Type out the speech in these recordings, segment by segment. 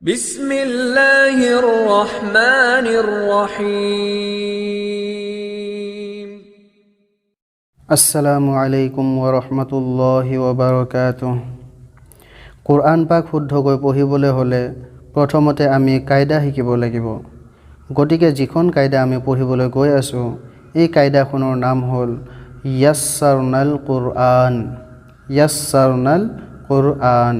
বিসমিল্লাহিৰ ৰহমানিৰ ৰহিম। আসসালামু আলাইকুম ওয়া বাৰাকাতুহ। কুৰআন পাক শুদ্ধকৈ পঢ়িবলৈ হ'লে প্ৰথমতে আমি কায়দা শিকিব লাগিব। গতিকে যিখন কায়দা আমি পঢ়িবলৈ গৈ আছোঁ, এই কায়দাখনৰ নাম হ'ল ইয়াছাৰনাল কুৰআন। ইয়াছাৰনাল কুৰআন।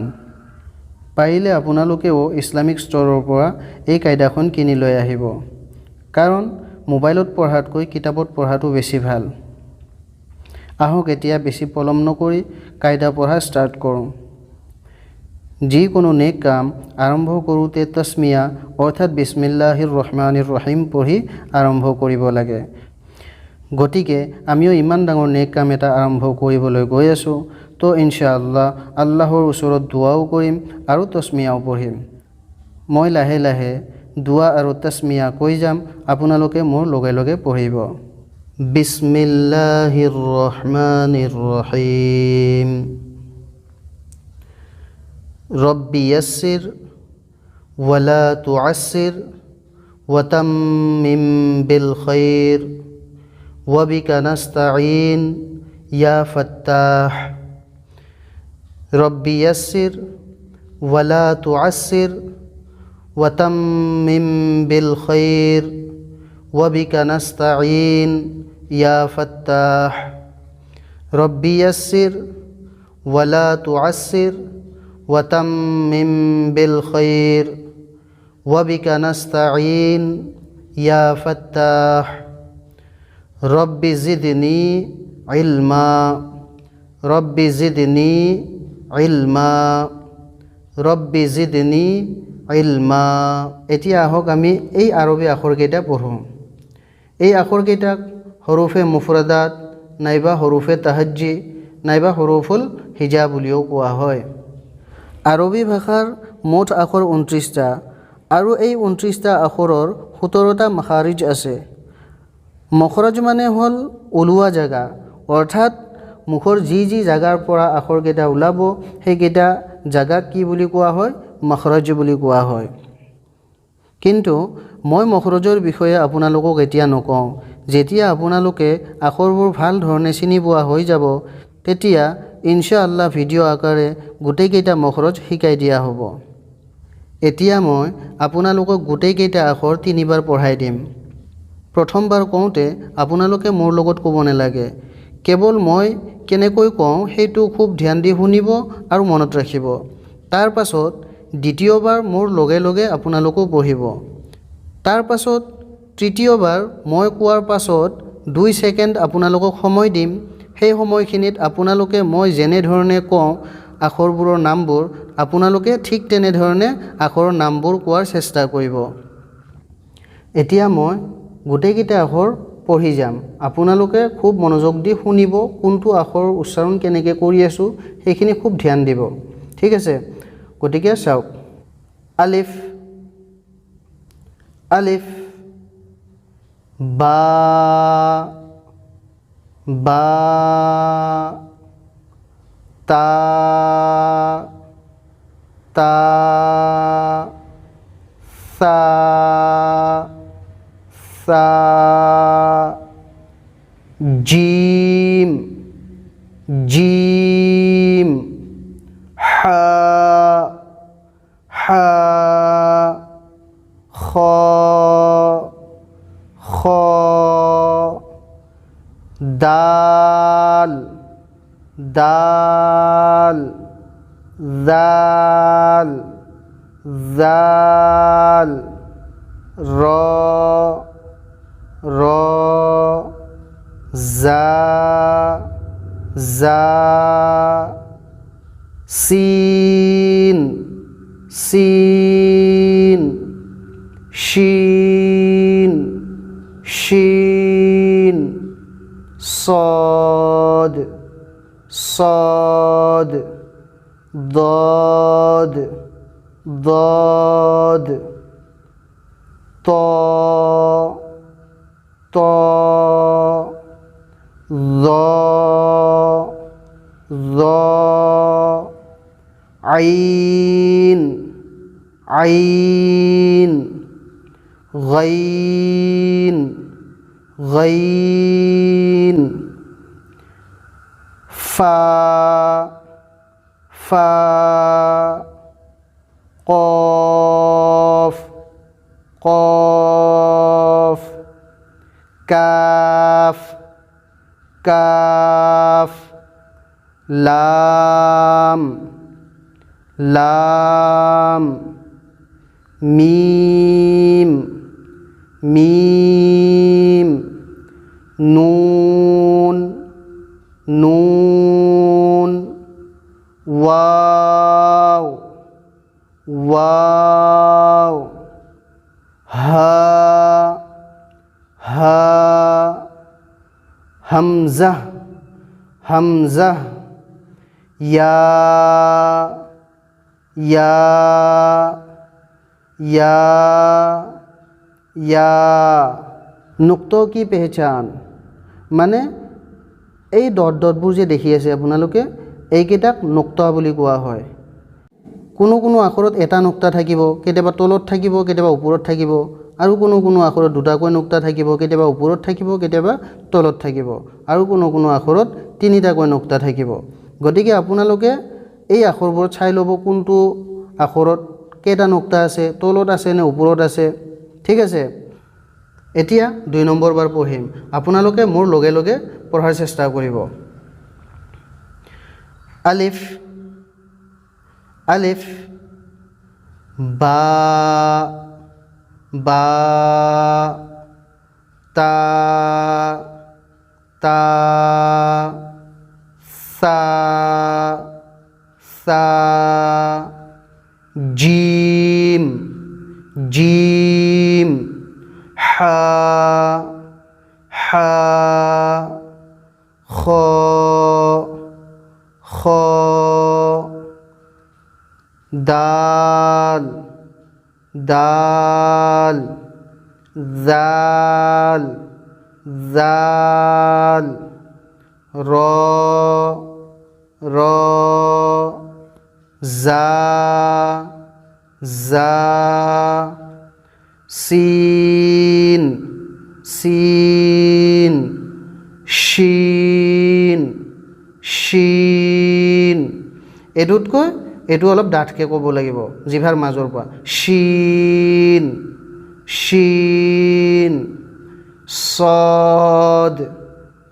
পাৰিলে আপোনালোকেও ইছলামিক ষ্ট'ৰৰ পৰা এই কায়দাখন কিনি লৈ আহিব, কাৰণ মোবাইলত পঢ়াতকৈ কিতাপত পঢ়াটো বেছি ভাল। আহক এতিয়া বেছি পলম নকৰি কায়দা পঢ়া ষ্টাৰ্ট কৰোঁ। যিকোনো নেক কাম আৰম্ভ কৰোঁতে তছমিয়া অৰ্থাৎ বিছমিল্লাহিৰ ৰহমানিৰ ৰহিম পঢ়ি আৰম্ভ কৰিব লাগে। গতিকে আমিও ইমান ডাঙৰ নেক কাম এটা আৰম্ভ কৰিবলৈ গৈ আছোঁ, তো ইনশাআল্লাহ আল্লাহৰ ওচৰত দুৱাও কৰিম আৰু তছমিয়াও পঢ়িম। মই লাহে লাহে দুৱা আৰু তছমিয়া কৈ যাম, আপোনালোকে মোৰ লগে লগে পঢ়িব। বিসমিল্লাহির রহমানির রহিম। রব্বি ইয়াসসির ওয়ালা তুআসসির ওয়াতাম্মিম বিল খাইর ওয়াবিকা নাস্তাঈন ইয়া ফাত্তাহ। রব্বি ইয়াসসির ওয়ালা তুআসসির ওয়াতাম্মিম বিল খাইর ওয়াবিকা নাস্তাঈন ইয়া ফাত্তাহ। রব্বি ইয়াসসির ওয়ালা তুআসসির ওয়াতাম্মিম বিল খাইর ওয়াবিকা নাস্তাঈন ইয়া ফাত্তাহ। রব্বি জিদনি ইলমা। রব্বি জিদনি ইলমা। রব্বি জিদনি ইলমা। এতিয়া আহক আমি এই আৰবী আখৰকেইটা পঢ়োঁ। এই আখৰকেইটাক হৰুফে মুফৰাদাত নাইবা হৰুফে তাহাজ্জি নাইবা হৰুফুল হিজা বুলিও কোৱা হয়। আৰবী ভাষাৰ মুঠ আখৰ 29টা আৰু এই 29টা আখৰৰ 17টা মাখাৰিজ আছে। মখৰজ মানে হ'ল ওলোৱা জেগা, অৰ্থাৎ মুখৰ যি যি জেগাৰ পৰা আখৰকেইটা ওলাব সেইকেইটা জেগাক কি বুলি কোৱা হয়? মখৰজ বুলি কোৱা হয়। কিন্তু মই মখৰজৰ বিষয়ে আপোনালোকক এতিয়া নকওঁ। যেতিয়া আপোনালোকে আখৰবোৰ ভাল ধৰণে চিনি পোৱা হৈ যাব, তেতিয়া ইনশাআল্লাহ ভিডিঅ' আকাৰে গোটেইকেইটা মখৰজ শিকাই দিয়া হ'ব। এতিয়া মই আপোনালোকক গোটেইকেইটা আখৰ 3বাৰ পঢ়াই দিম। প্ৰথমবাৰ কওঁতে আপোনালোকে মোৰ লগত ক'ব নালাগে, কেৱল মই কেনেকৈ কওঁ সেইটো খুব ধ্যান দি শুনিব আৰু মনত ৰাখিব। তাৰ পাছত দ্বিতীয়বাৰ মোৰ লগে লগে আপোনালোকেও পঢ়িব। তাৰ পাছত তৃতীয়বাৰ মই কোৱাৰ পাছত 2 ছেকেণ্ড আপোনালোকক সময় দিম। সেই সময়খিনিত আপোনালোকে মই যেনেধৰণে কওঁ আখৰবোৰৰ নামবোৰ, আপোনালোকে ঠিক তেনেধৰণে আখৰৰ নামবোৰ কোৱাৰ চেষ্টা কৰিব। এতিয়া মই গোটেইকেইটা আখৰ পঢ়ি যাম। আপোনালোকে খুব মনোযোগ দি শুনিব, কোনটো আখৰৰ উচ্চাৰণ কেনেকৈ কৰি আছোঁ সেইখিনি খুব ধ্যান দিব। ঠিক আছে, গতিকে চাওক। আলিফ। আলিফ। বা। বা। তা। তা। সা। সা। জিম। জিম। হা। হা। খ। খ। দাল। দাল। জাল। জাল। র। র। জা। জা। সিন। সিন। শিন। শিন। صاد. صاد. ضاد. ضاد. طا. طا. ظا. ظا. عين. आइन गैन गैन फा फा क़ाफ़ क़ाफ़ काफ काफ लाम लाम मीम मीम नून नून वाव वाव हा हा हमज़ा हमज़ा या या या या नुक्तों की पहचान মানে এই ডট ডটবোৰ যে দেখি আছে আপোনালোকে এইকেইটাক নুক্তা বুলি কোৱা হয় কোনো কোনো আখৰত এটা নুক্তা থাকিব কেতিয়াবা তলত থাকিব কেতিয়াবা ওপৰত থাকিব আৰু কোনো কোনো আখৰত দুটাকৈ নুক্তা থাকিব কেতিয়াবা ওপৰত থাকিব কেতিয়াবা তলত থাকিব আৰু কোনো কোনো আখৰত তিনিটাকৈ নুক্তা থাকিব গতিকে আপোনালোকে এই আখৰবোৰ চাই ল'ব কোনটো আখৰত কেইটা নুক্তা আছে তলত আছে নে ওপৰত আছে ঠিক আছে এতিয়া 2 নম্বৰ বাৰ পঢ়িম আপোনালোকে মোৰ লগে লগে পঢ়াৰ চেষ্টা কৰিব আলিফ আলিফ বা বা তা তা সা সা জিম জিম হা হা খ খ দাল দাল জাল জাল র র জা জা সিন সিন শিন শিন এটুতকৈ এটু অলপ ডাঠকে ক'ব লাগিব জিভাৰ মাজৰ পৰা শিন শিন صاد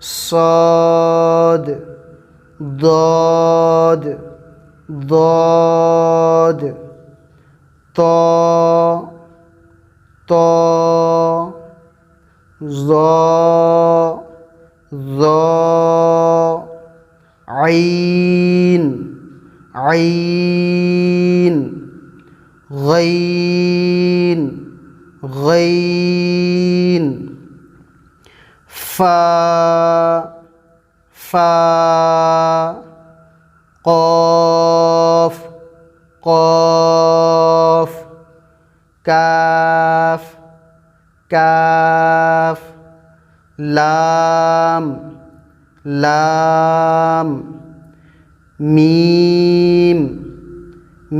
صاد ضاد ضاد طا طا ظا ظا عين عين غين غين فا فا قاف قاف কাফ কাফ লাম লাম মিম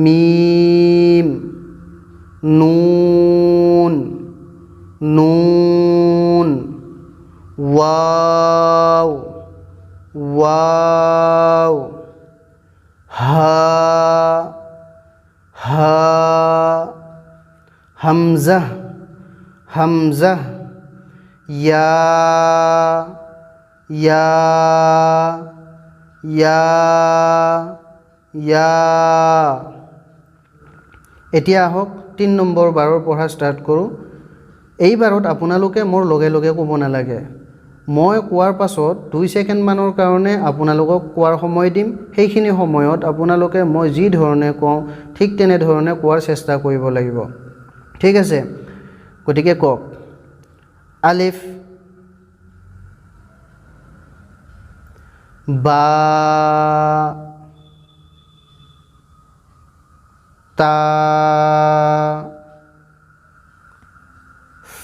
মিম নুন নুন ওয়াও ওয়াও হা হা হামজা হামজা ইয়া ইয়া ইয়া ইয়া এতিয়া আহক 3 নম্বৰ বাৰৰ পঢ়া ষ্টাৰ্ট কৰোঁ এই বাৰত আপোনালোকে মোৰ লগে লগে ক'ব নালাগে মই কোৱাৰ পাছত 2 ছেকেণ্ড মানৰ কাৰণে আপোনালোকক কোৱাৰ সময় দিম সেইখিনি সময়ত আপোনালোকে মই যি ধৰণে কওঁ ঠিক তেনে ধৰণে কোৱাৰ চেষ্টা কৰিব লাগিব ঠিক আছে গতিকে কক আলিফ বা তা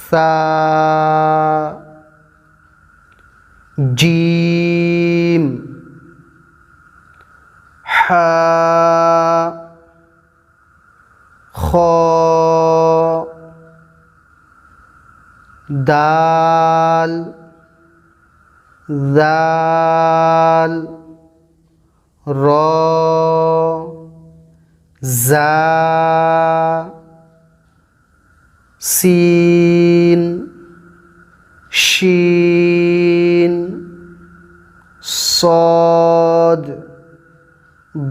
সা জিম হা খ দাল জাল র জা সিন শিন صاد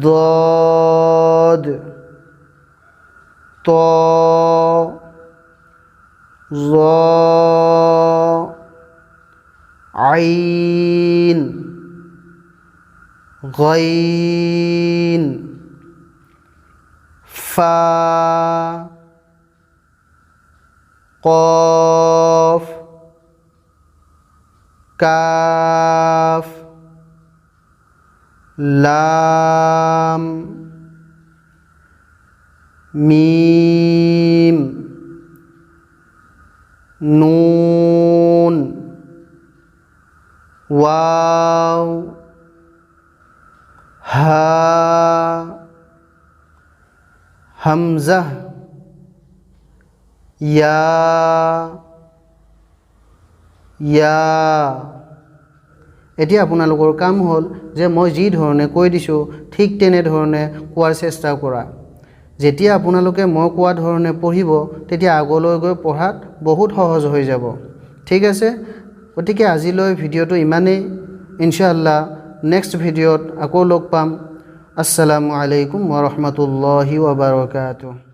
ضاد طا ظا عين غين فا قاف কাফ লাম মিম নুন ওয়াও হা হামজা ইয়া এতিয়া আপোনালোকৰ কাম হ'ল যে মই যি ধৰণে কৈ দিছোঁ ঠিক তেনেধৰণে কোৱাৰ চেষ্টা কৰা। যেতিয়া আপোনালোকে মই কোৱা ধৰণে পঢ়িব তেতিয়া আগলৈ গৈ পঢ়াত বহুত সহজ হৈ যাব। ঠিক আছে, গতিকে আজিলৈ ভিডিঅ'টো ইমানেই। ইনশাআল্লাহ নেক্সট ভিডিঅ'ত আকৌ লগ পাম। আসসালামু আলাইকুম ওয়া ৰাহমাতুল্লাহি ওয়া বাৰাকাতুহু।